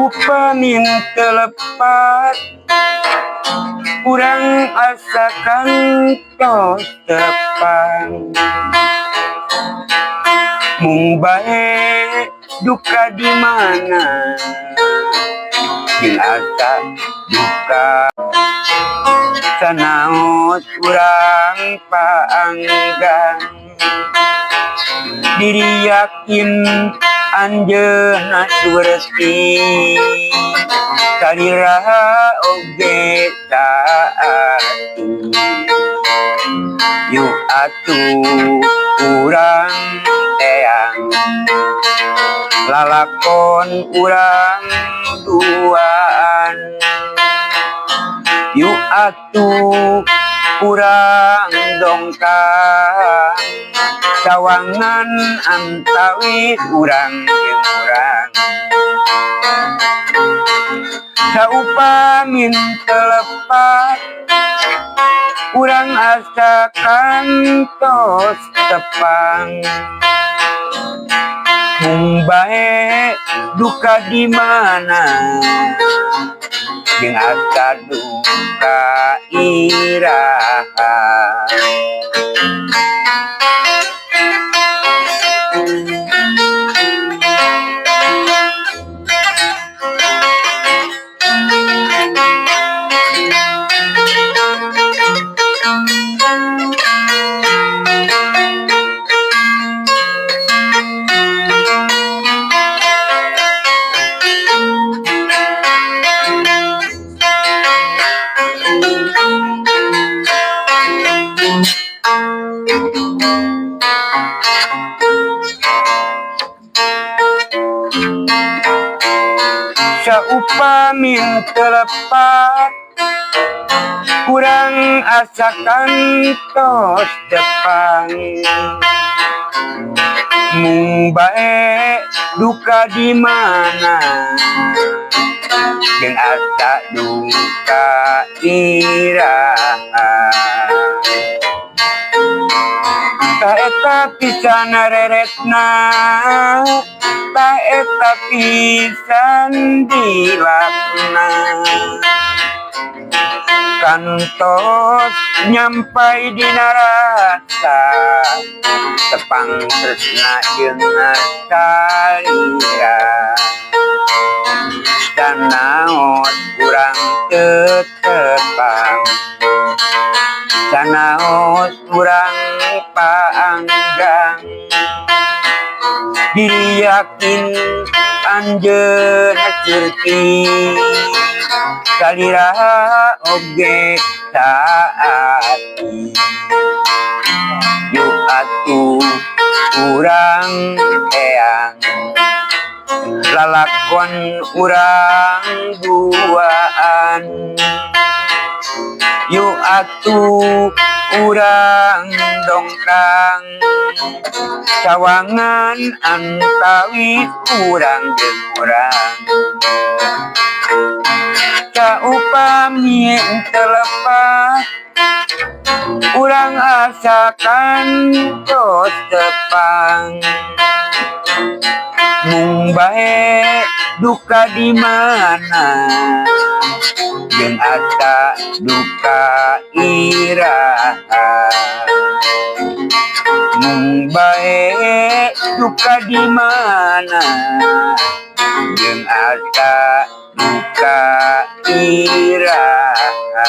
Saupamin telepat kurang asakan tos tepang mung bae duka di mana jeung asa duka sanaos urang paanggan diri yakin anjeunna surti saliraha oge saati yuk atuh urang teang lalakon urang duaan yuk atuh urang dongkang sawangan antawis urang jeung urang saupamin telepat urang asakan tos tepang mung bae duka di mana jeung asa duka iraha saupamin telepat kurang asakan tos tepang mung bae duka di mana jeung asa duka iraha taeta pisan reretna taeta pisan dilakna kantos nyampai dina rasa tepang tresna jeung salira sanaos urang teu tepang sanaos urang paanggang diri yakin anjeunna surti saliraha oge saati yuk atuh urang eang lalakon urang duaan yuk atuh urang dongkang sawangan antawis urang jeung urang saupami telepat urang asakan tos tepang mung bae duka di mana jeung asa duka iraha mung bae duka di mana jeung asa duka iraha